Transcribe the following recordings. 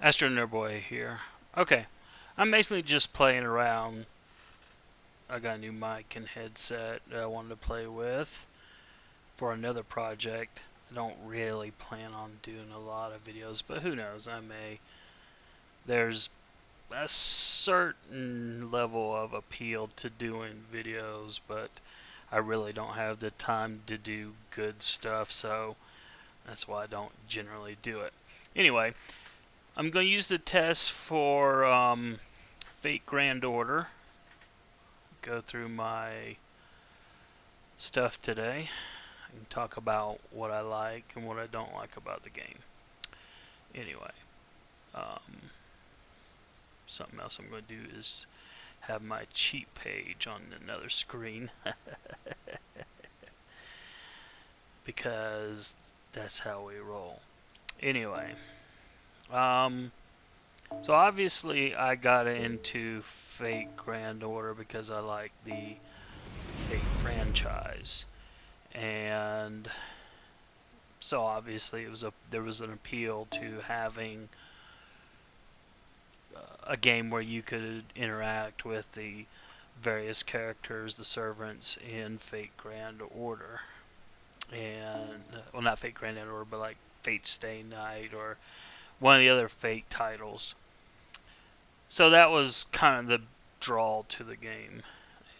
AstroNerdBoy here. Okay, I'm basically just playing around. I got a new mic and headset that I wanted to play with for another project. I don't really plan on doing a lot of videos, but who knows, I may. There's a certain level of appeal to doing videos, but I really don't have the time to do good stuff, so that's why I don't generally do it. Anyway, I'm going to use the test for Fate Grand Order. Go through my stuff today and talk about what I like and what I don't like about the game. Anyway, something else I'm going to do is have my cheat page on another screen because that's how we roll. Anyway, so obviously I got into Fate Grand Order because I like the Fate franchise, and so obviously there was an appeal to having a game where you could interact with the various characters, the servants in Fate Grand Order, and well, not Fate Grand Order, but like Fate Stay Night or one of the other Fate titles. So that was kind of the draw to the game,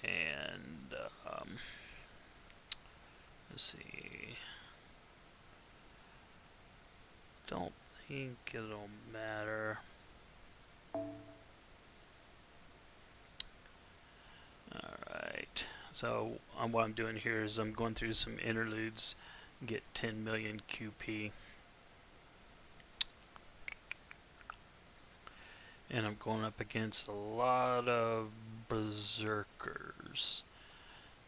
and let's see. Don't think it'll matter. Alright, so what I'm doing here is I'm going through some interludes, get 10 million QP. And I'm going up against a lot of berserkers.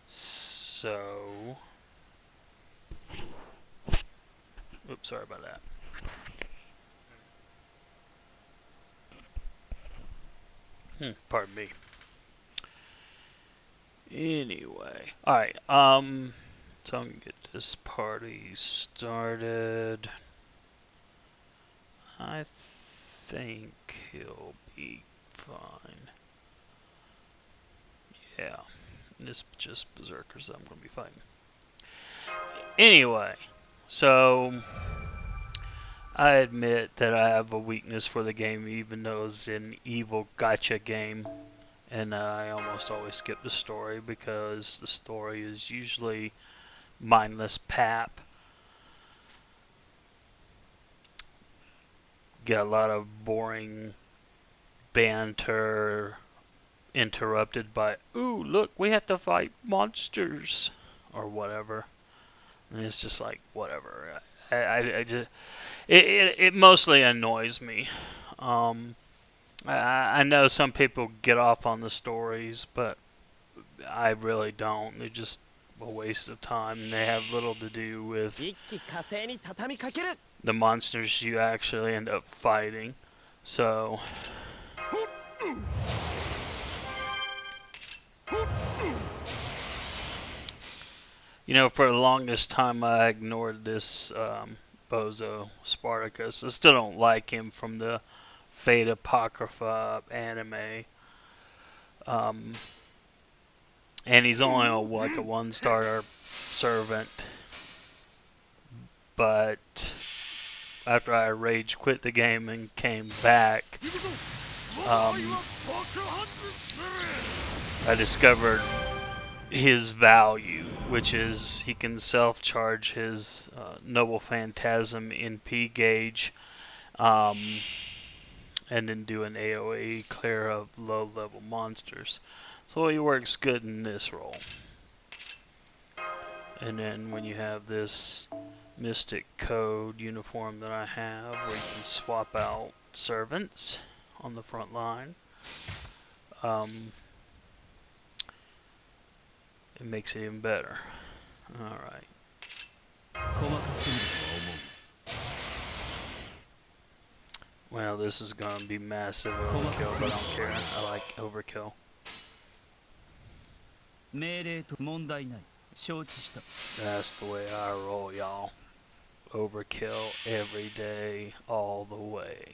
So, oops, sorry about that. Pardon me. Anyway, alright, so I'm gonna get this party started. I think he'll be fine. Yeah, it's just berserkers I'm gonna be fighting. Anyway, so I admit that I have a weakness for the game, even though it's an evil gacha game. And I almost always skip the story because the story is usually mindless pap. Get a lot of boring banter interrupted by, ooh, look, we have to fight monsters, or whatever. And it's just like, whatever. I just, it mostly annoys me. I know some people get off on the stories, but I really don't. They're just a waste of time, and they have little to do with the monsters you actually end up fighting. So, you know, for the longest time I ignored this bozo Spartacus. I still don't like him from the Fate Apocrypha anime. And he's only like a one-star servant. But after I rage quit the game and came back, I discovered his value, which is he can self-charge his Noble Phantasm in P gauge, and then do an AoE clear of low-level monsters. So he works good in this role. And then when you have this Mystic Code uniform that I have, where you can swap out servants on the front line, it makes it even better. Alright. Well, this is going to be massive overkill, but I don't care. I like overkill. That's the way I roll, y'all. overkill every day, all the way.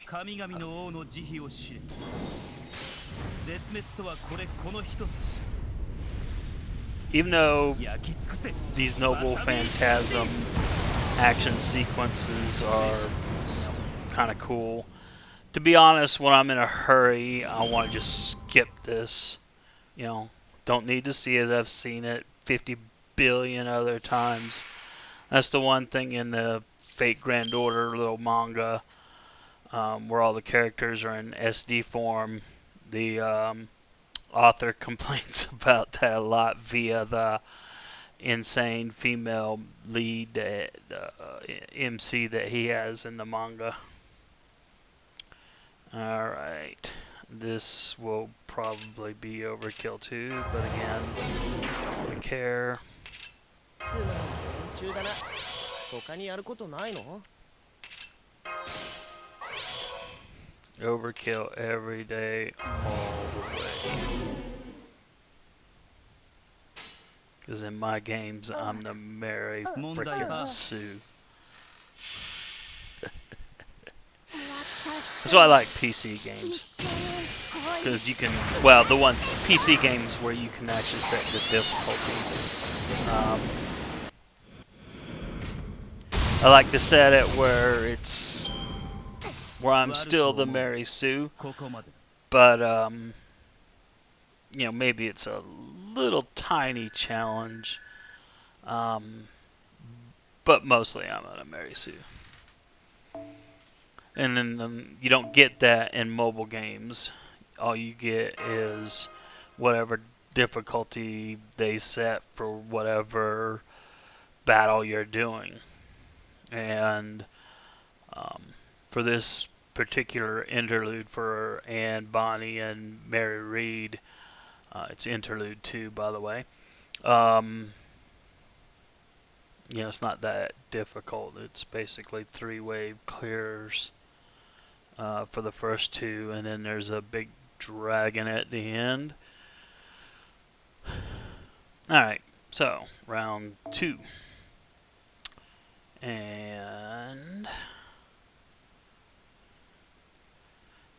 Even though these Noble Phantasm action sequences are kind of cool, to be honest, when I'm in a hurry, I want to just skip this. You know, don't need to see it. I've seen it 50 billion other times. That's the one thing in the Fate Grand Order little manga, where all the characters are in SD form. The author complains about that a lot via the insane female lead MC that he has in the manga. Alright, this will probably be overkill too, but again, don't really care. Overkill every day, all the way. Because in my games, I'm the Mary frickin' Sue. That's why I like PC games. Because you can, well, the one PC games where you can actually set the difficulty. I like to set it where I'm still the Mary Sue, but you know, maybe it's a little tiny challenge, but mostly I'm a Mary Sue. And then you don't get that in mobile games. All you get is whatever difficulty they set for whatever battle you're doing. And for this particular interlude for Anne Bonny and Mary Read, it's Interlude 2, by the way. You know, it's not that difficult. It's basically 3-wave clears for the first two, and then there's a big dragon at the end. Alright, so round 2. And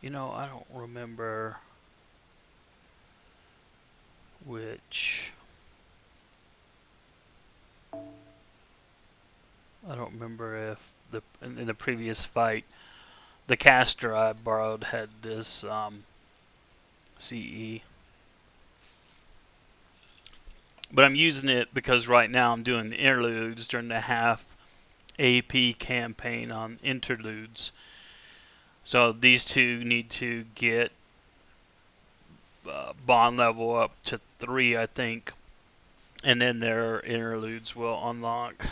you know, I don't remember which. I don't remember if in the previous fight, the caster I borrowed had this CE. But I'm using it because right now I'm doing the interludes during the half AP campaign on interludes. So these two need to get bond level up to 3, I think, and then their interludes will unlock.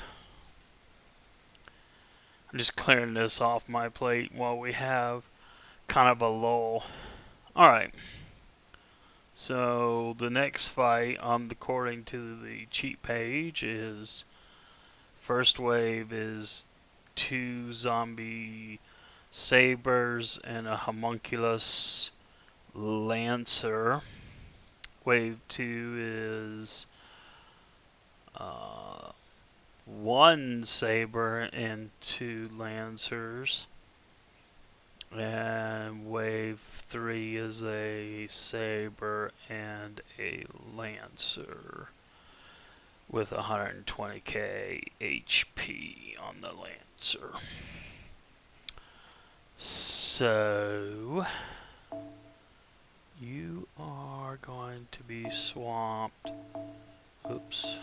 I'm just clearing this off my plate while we have kind of a lull. Alright, so the next fight, according to the cheat page, is first wave is 2 zombie sabers and a homunculus lancer. Wave 2 is 1 saber and 2 lancers. And wave 3 is a saber and a lancer with 120k HP on the lancer. So you are going to be swamped. Oops.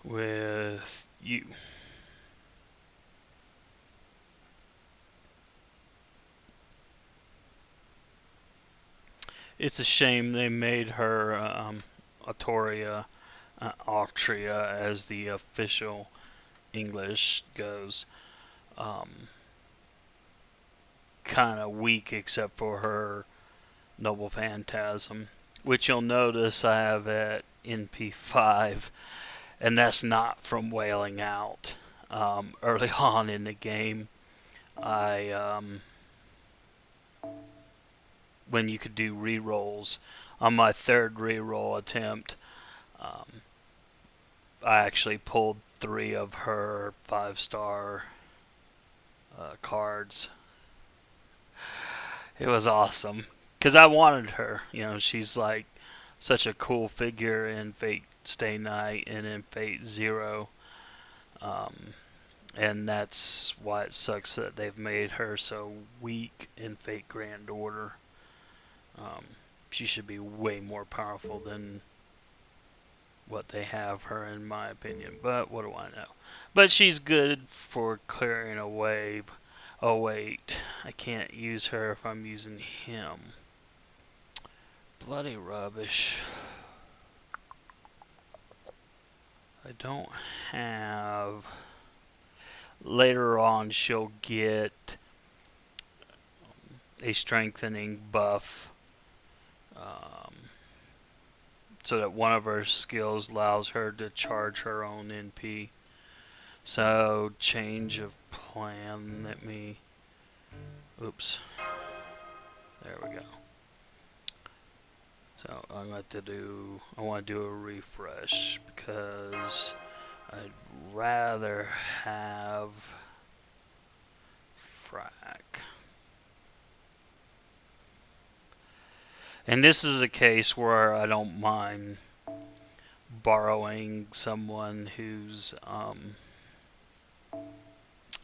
With you. It's a shame they made her Autoria, Altria, as the official English goes. Kind of weak except for her Noble Phantasm, which you'll notice I have at NP5, and that's not from wailing out. Early on in the game, when you could do re-rolls, on my third re-roll attempt, I actually pulled 3 of her 5-star cards. It was awesome because I wanted her. You know, she's like such a cool figure in Fate Stay Night and in Fate Zero. And that's why it sucks that they've made her so weak in Fate Grand Order. She should be way more powerful than what they have her, in my opinion. But what do I know? But she's good for clearing a wave. Oh wait, I can't use her if I'm using him. Bloody rubbish. I don't have... Later on she'll get a strengthening buff. So that one of her skills allows her to charge her own NP. So, change of plan. Let me... Oops. There we go. So, I'm going to do... I want to do a refresh because I'd rather have frack. And this is a case where I don't mind borrowing someone who's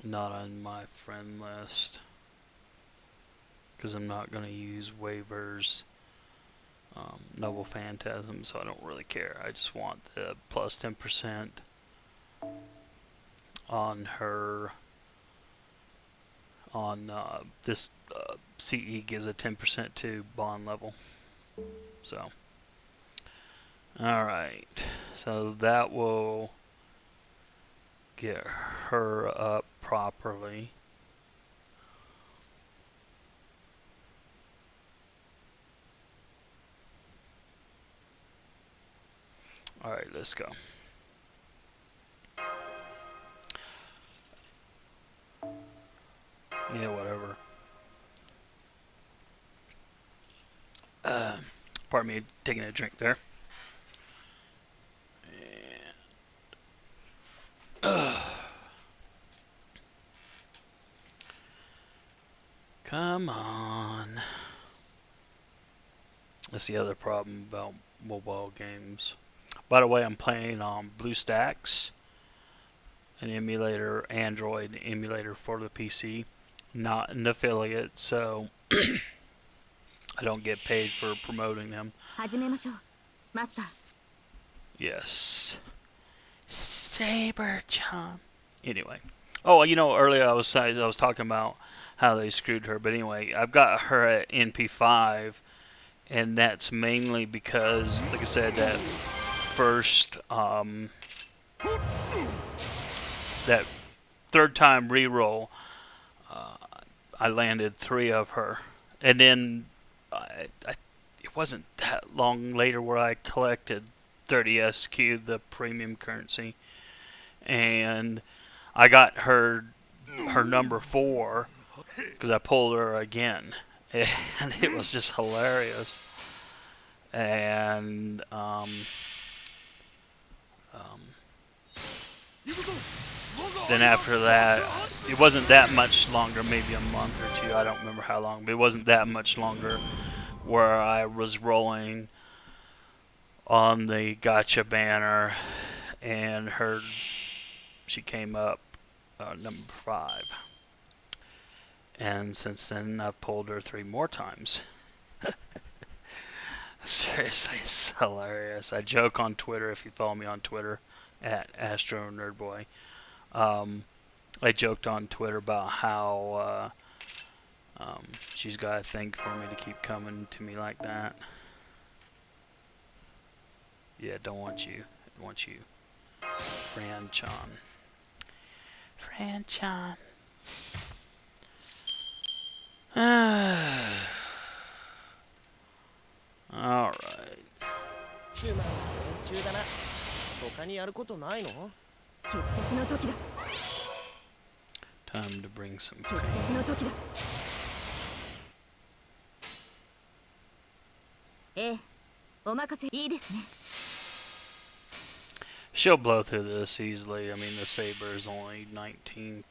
not on my friend list, because I'm not going to use waivers, Noble Phantasm, so I don't really care. I just want the plus 10% on her. On this CE gives a 10% to bond level. So, alright. So that will get her up properly. Alright, let's go. Yeah, whatever. Pardon me, taking a drink there. Come on. That's the other problem about mobile games. By the way, I'm playing on BlueStacks, an emulator, Android emulator for the PC. Not an affiliate, so I don't get paid for promoting them. Yes. Saber-chan. Anyway. Oh, you know, earlier I was talking about how they screwed her, but anyway, I've got her at NP5, and that's mainly because, like I said, that first, that third time reroll, I landed 3 of her, and then it wasn't that long later where I collected 30 SQ, the premium currency, and I got her number 4 because I pulled her again, and it was just hilarious. And then after that, it wasn't that much longer, maybe a month or 2, I don't remember how long, but it wasn't that much longer, where I was rolling on the gotcha banner, and she came up number 5. And since then, I've pulled her 3 more times. Seriously, it's hilarious. I joke on Twitter, if you follow me on Twitter, at AstroNerdBoy. I joked on Twitter about how she's got a thing for me to keep coming to me like that. Yeah, don't want you. I want you. Fran-chan. Fran-chan. Alright. Time to bring some pain. she'll blow through this easily. I mean, the saber is only 19.5k.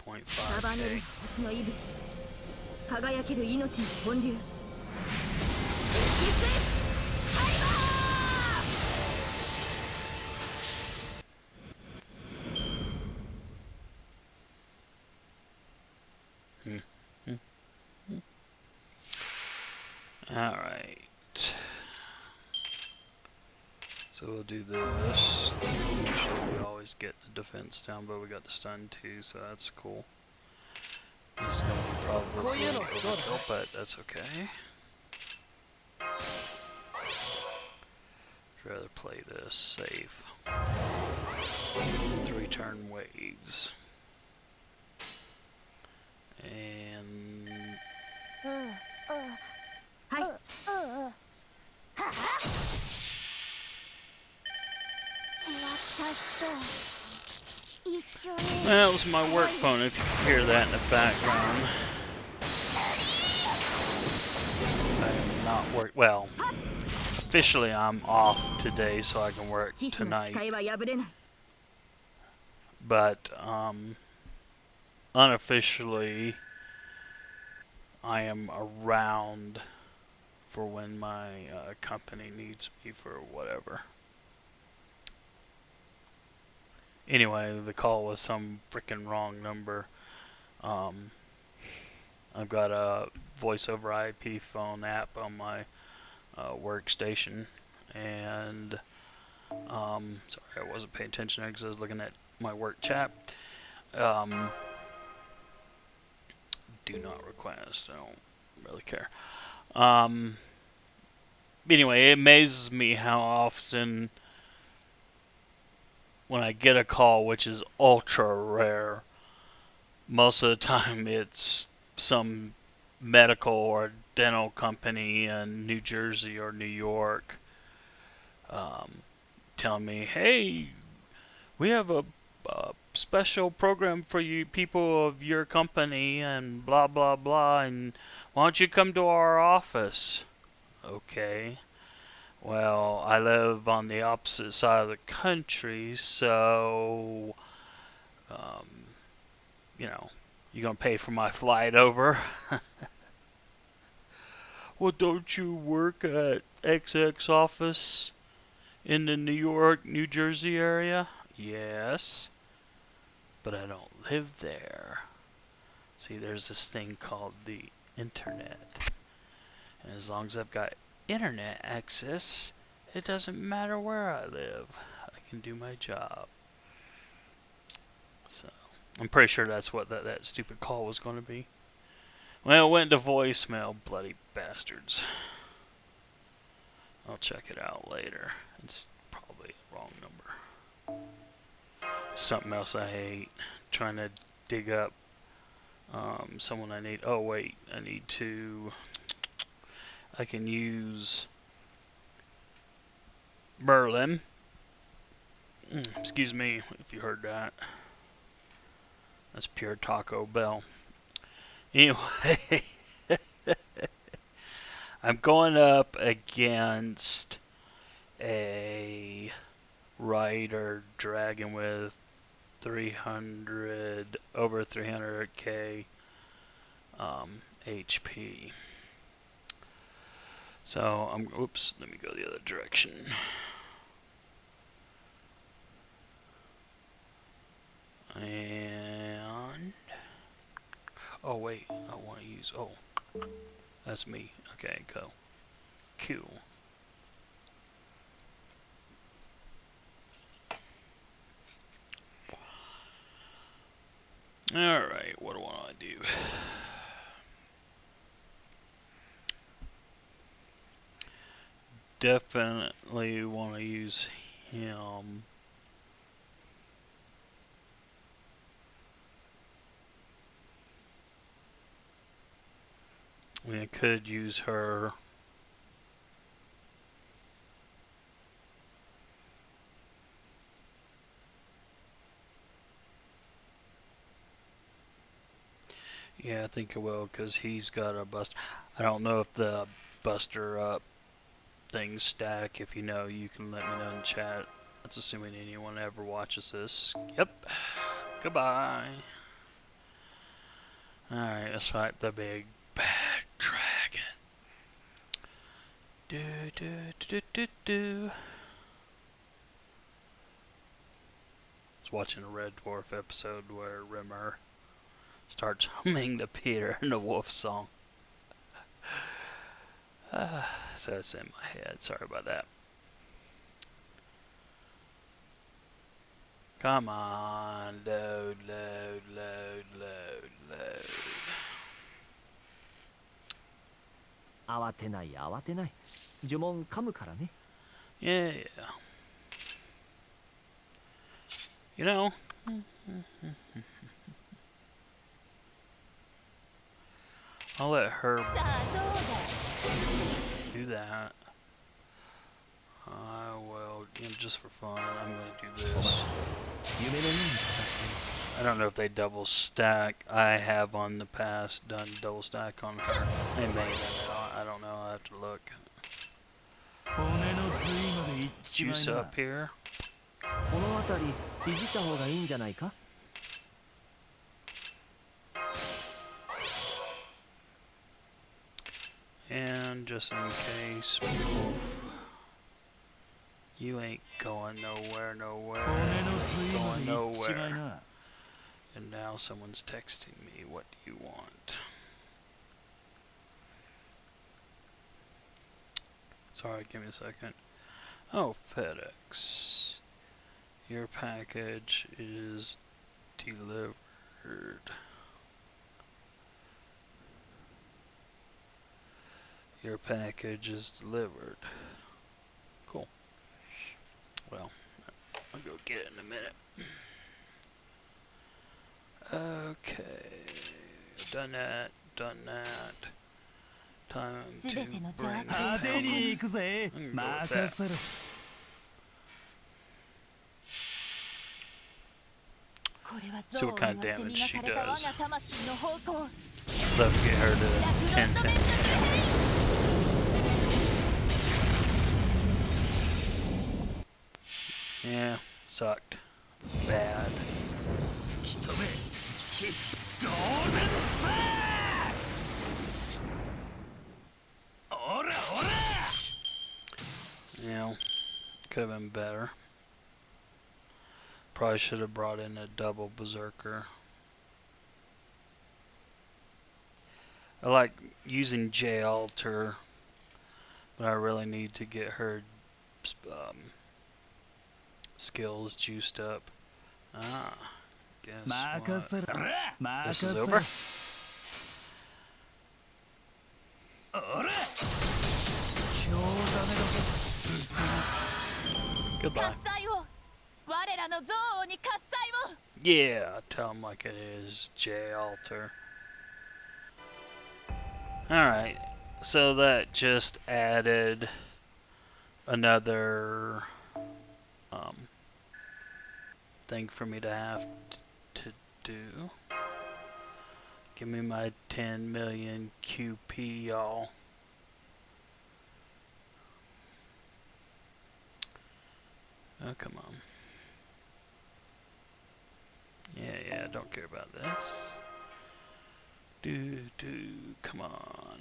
Alright. So we'll do this. Usually we always get the defense down, but we got the stun too, so that's cool. This is going to be probably overkill, but that's okay. I'd rather play this safe. 3 turn waves. And... That was my work phone, if you can hear that in the background. I am not well, officially I'm off today so I can work tonight. But, unofficially, I am around for when my company needs me for whatever. Anyway, the call was some freaking wrong number. I've got a voice over IP phone app on my workstation, and sorry, I wasn't paying attention there because I was looking at my work chat. Do not request. I don't really care. Anyway, it amazes me how often when I get a call, which is ultra rare, most of the time it's some medical or dental company in New Jersey or New York telling me, hey, we have a special program for you people of your company and blah blah blah, and why don't you come to our office? Okay. Well, I live on the opposite side of the country, so, you know, you gonna pay for my flight over? Well, don't you work at XX office in the New York, New Jersey area? Yes, but I don't live there. See, there's this thing called the internet, and as long as I've got internet access, it doesn't matter where I live. I can do my job. So, I'm pretty sure that's what that stupid call was going to be. Well, it went to voicemail, bloody bastards. I'll check it out later. It's probably the wrong number. Something else I hate. Trying to dig up someone I need. Oh, wait. I can use Merlin. Excuse me if you heard that. That's pure Taco Bell. Anyway, I'm going up against a rider dragon with over 300k HP. So oops, let me go the other direction. And oh wait, I want to use that's me. Okay, go. Q. Alright, what do I want to do? Definitely want to use him. I mean, I could use her. Yeah, I think I will, because he's got a bust. I don't know if the buster up things stack. If you know, you can let me know in chat That's assuming anyone ever watches this. Yep. Goodbye. Alright, let's fight the big bad dragon. Do do do do do. I was watching a Red Dwarf episode where Rimmer starts humming the Peter and the Wolf song. So it's in my head. Sorry about that. Come on, load, load, load, load, load. 慌てない慌てない。呪文噛むからね。Yeah, yeah. You know. I'll let her do that. I will, just for fun, I'm going to do this. I don't know if they double stack. I have on the past done double stack on her. They may, I don't know, I'll have to look. Juice up here. And just in case, you ain't going nowhere, going nowhere. And now someone's texting me, what do you want? Sorry, give me a second. Oh, FedEx. Your package is delivered. Your package is delivered. Cool. Well, I'll go get it in a minute. Okay. Done that. Done that. Time to bring it home. See what kind of damage she does. Let's get her to 10-10. Yeah, sucked. Bad. Yeah, could have been better. Probably should have brought in a double berserker. I like using J-Alter, but I really need to get her skills juiced up. Guess what? This is over. Goodbye. Yeah, tell him like it is, J-Alter. Alright, so that just added another thing for me to have to do. Give me my 10 million QP, y'all. Oh, come on. Yeah, don't care about this. Come on.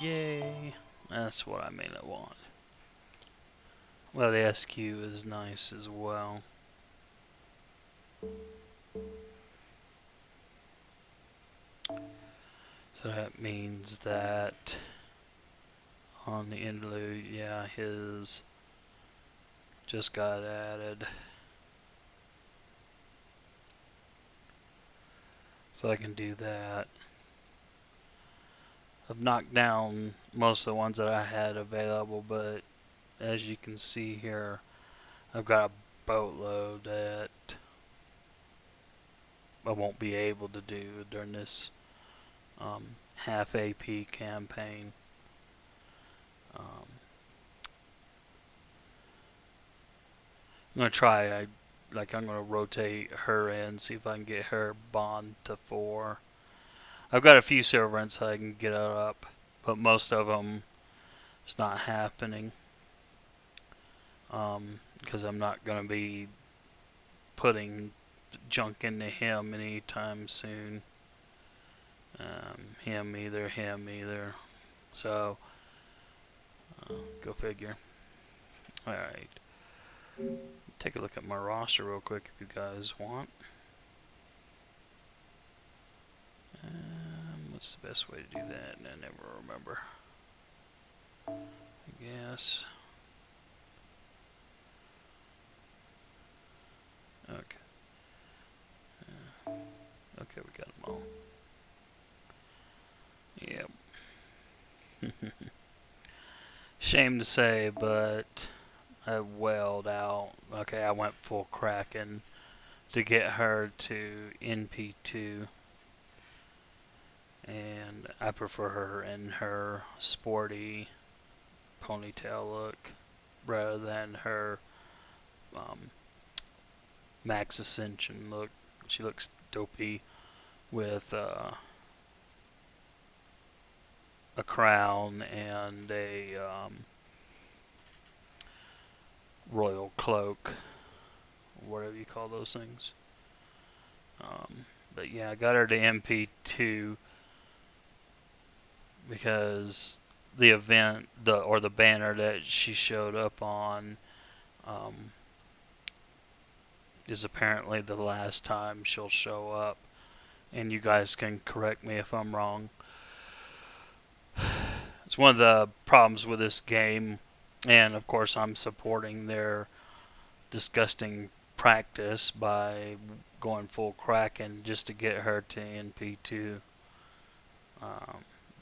Yay. That's what I mainly want. Well, the SQ is nice as well. So that means that on the Interlude, yeah, his just got added. So I can do that. I've knocked down most of the ones that I had available, but as you can see here, I've got a boatload that I won't be able to do during this half AP campaign. I'm gonna try like I'm gonna rotate her in, see if I can get her bond to 4. I've got a few servants I can get up, but most of them it's not happening. Because I'm not gonna be putting junk into him anytime soon. Him either. So, go figure. Alright. Take a look at my roster real quick if you guys want. What's the best way to do that? I never remember. I guess. Okay. Okay, we got them all. Yep. Shame to say, but I wailed out. Okay, I went full Kraken to get her to NP2. And I prefer her in her sporty ponytail look rather than her Max Ascension look. She looks dopey with a crown and a royal cloak, whatever you call those things. But yeah, I got her to MP2 because the event, the banner that she showed up on, is apparently the last time she'll show up. And you guys can correct me if I'm wrong. It's one of the problems with this game, and of course I'm supporting their disgusting practice by going full Kraken just to get her to NP2.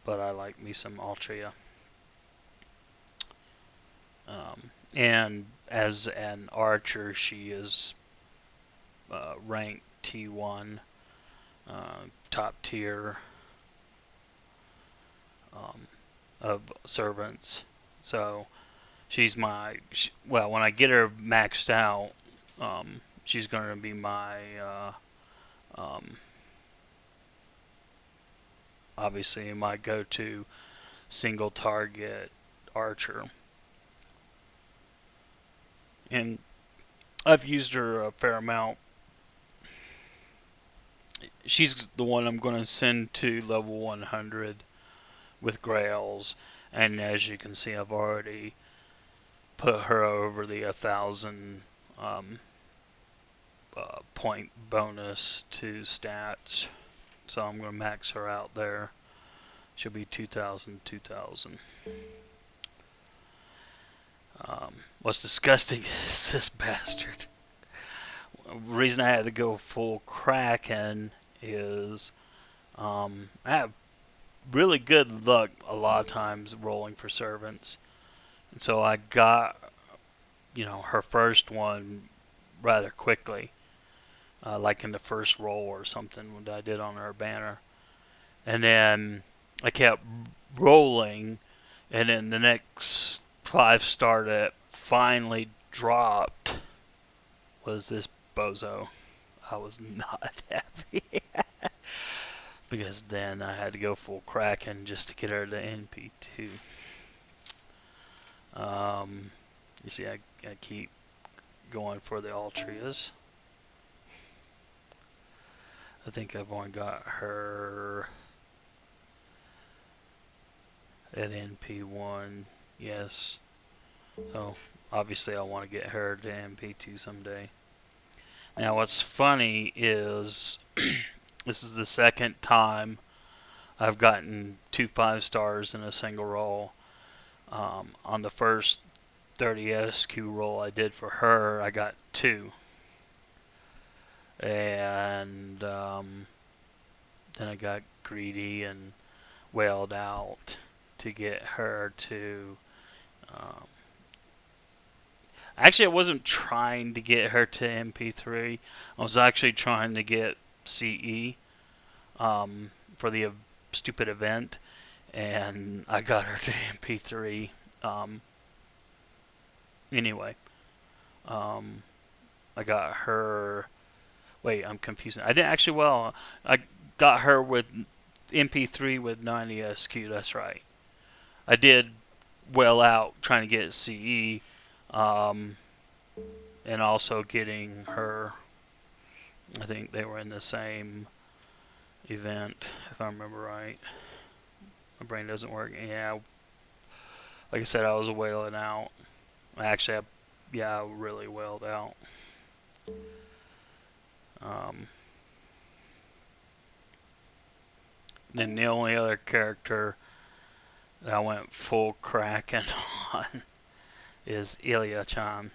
But I like me some Altria. And as an archer, she is ranked T1, top tier of servants. So she's well, when I get her maxed out, she's going to be my obviously my go-to single target archer. And I've used her a fair amount. She's the one I'm going to send to level 100 with Grails, and as you can see, I've already put her over the 1,000 point bonus to stats. So I'm going to max her out there. She'll be 2,000, 2,000. What's disgusting is this bastard. The reason I had to go full Kraken is I have really good luck a lot of times rolling for servants. And so I got, her first one rather quickly. Like in the first roll or something that I did on her banner. And then I kept rolling, and then the next 5-star that finally dropped was this bozo. I was not happy. Because then I had to go full Kraken just to get her to NP2. You see, I keep going for the Altrias. I think I've only got her at NP1. Yes. So, obviously I want to get her to NP2 someday. Now, what's funny is this is the second time I've gotten 2 5-stars in a single roll. On the first 30 SQ roll I did for her, I got 2. And then I got greedy and wailed out to get her to actually I wasn't trying to get her to MP3. I was actually trying to get CE for the stupid event, and I got her to MP3 anyway. I got her. Wait, I'm confusing. I didn't actually. Well, I got her with MP3 with 90 SQ. That's right. I did well out trying to get CE, and also getting her. I think they were in the same event, if I remember right. My brain doesn't work. Yeah, like I said, I was wailing out. Actually, I really wailed out. Um, then the only other character that I went full Kraken on is Ilya-chan.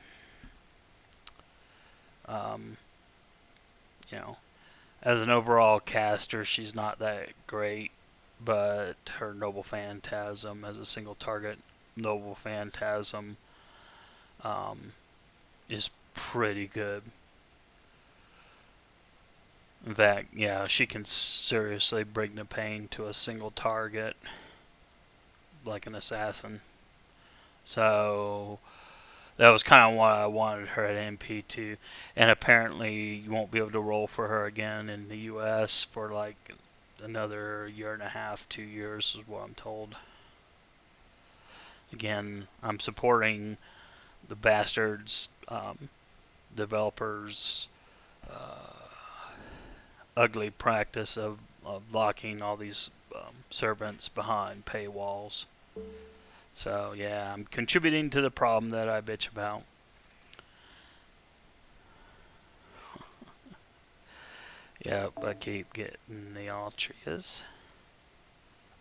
Um, you know, as an overall caster, she's not that great, but her Noble Phantasm as a single target Noble Phantasm is pretty good. In fact, yeah, she can seriously bring the pain to a single target, like an assassin. So that was kind of why I wanted her at MP2. And apparently, you won't be able to roll for her again in the US for like another year and a half, 2 years, is what I'm told. Again, I'm supporting the bastards, developers, ugly practice of locking all these servants behind paywalls. So yeah, I'm contributing to the problem that I bitch about. Yep, I keep getting the Altrias.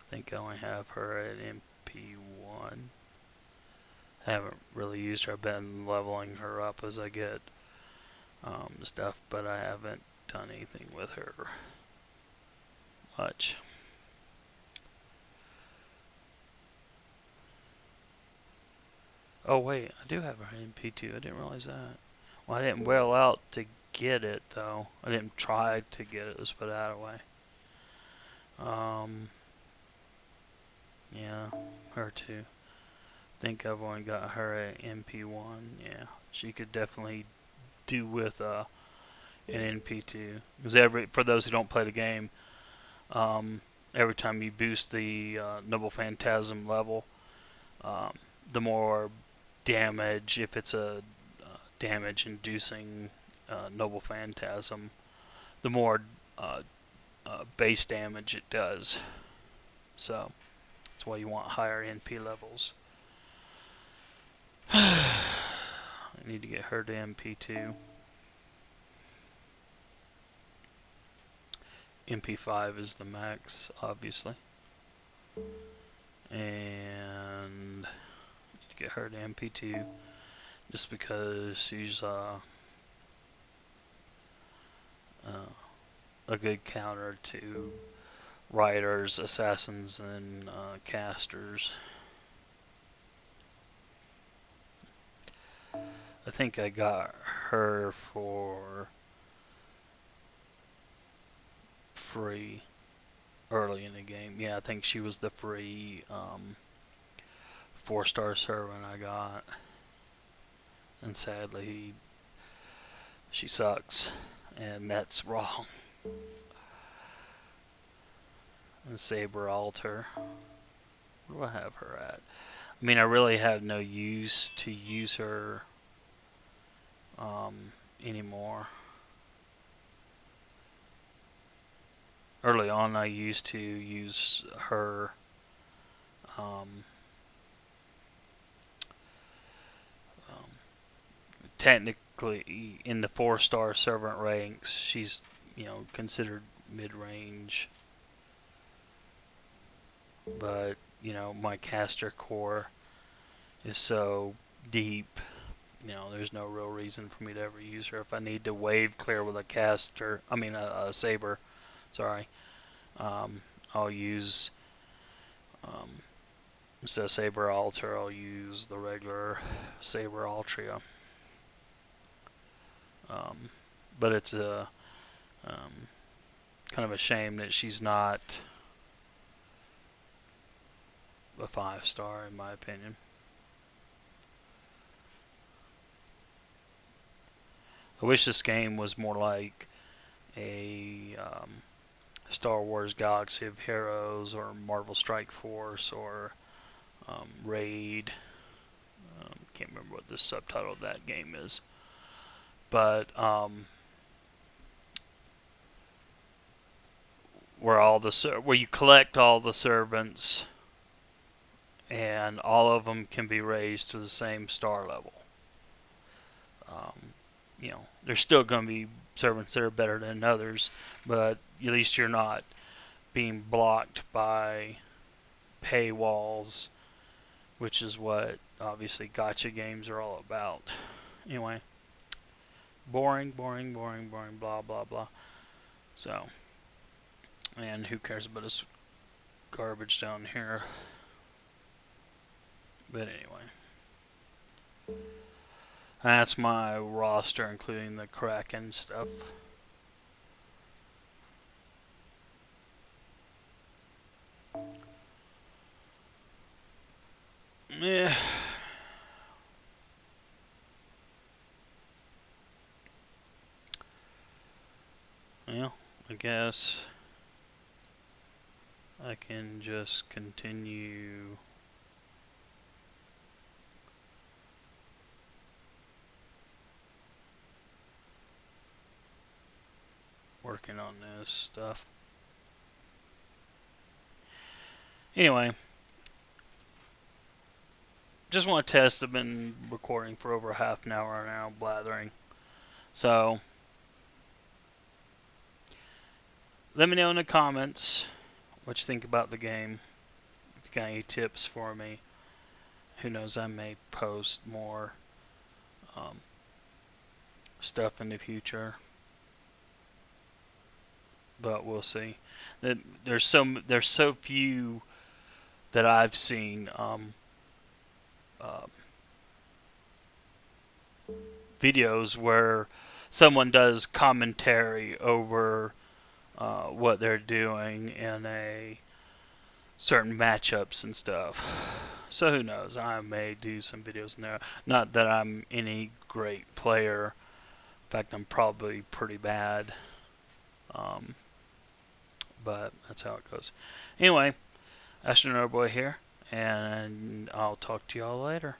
I think I only have her at MP1. I haven't really used her. I've been leveling her up as I get stuff, but I haven't done anything with her much. Oh wait, I do have her in P2. I didn't realize that. Well, I didn't wail out to get it though. I didn't try to get it. Let's put it that way. Yeah, her too. I think I've only got her at MP1. Yeah, she could definitely do with an NP2. Because for those who don't play the game, every time you boost the Noble Phantasm level, the more damage, if it's a damage-inducing Noble Phantasm, the more base damage it does. So that's why you want higher NP levels. I need to get her to MP2. MP5 is the max, obviously. And need to get her to MP2 just because she's a good counter to riders, assassins, and casters. I think I got her for free early in the game. Yeah, I think she was the free 4-star servant I got. And sadly, she sucks. And that's wrong. And Saber Altar. Where do I have her at? I mean, I really have no use to use her anymore. Early on, I used to use her technically in the 4-star servant ranks. She's considered mid-range, but my caster core is so deep. There's no real reason for me to ever use her. If I need to wave clear with a caster, a saber, sorry, I'll use instead of Saber Altar, I'll use the regular Saber Altria. But it's a kind of a shame that she's not a 5-star in my opinion. I wish this game was more like a Star Wars Galaxy of Heroes or Marvel Strike Force or Raid. Can't remember what the subtitle of that game is, but where you collect all the servants and all of them can be raised to the same star level. There's still going to be servants that are better than others, but at least you're not being blocked by paywalls, which is what obviously gacha games are all about. Anyway, boring, blah blah blah. So, and who cares about this garbage down here? But anyway, that's my roster, including the Kraken stuff. Yeah. Well, I guess I can just continue working on this stuff. Anyway, just want to test. I've been recording for over half an hour now, blathering. So, let me know in the comments what you think about the game. If you got any tips for me. Who knows, I may post more stuff in the future. But we'll see. There's so few that I've seen videos where someone does commentary over what they're doing in a certain matchups and stuff. So who knows? I may do some videos in there. Not that I'm any great player. In fact, I'm probably pretty bad. But that's how it goes. Anyway, AstroNerdBoy here, and I'll talk to y'all later.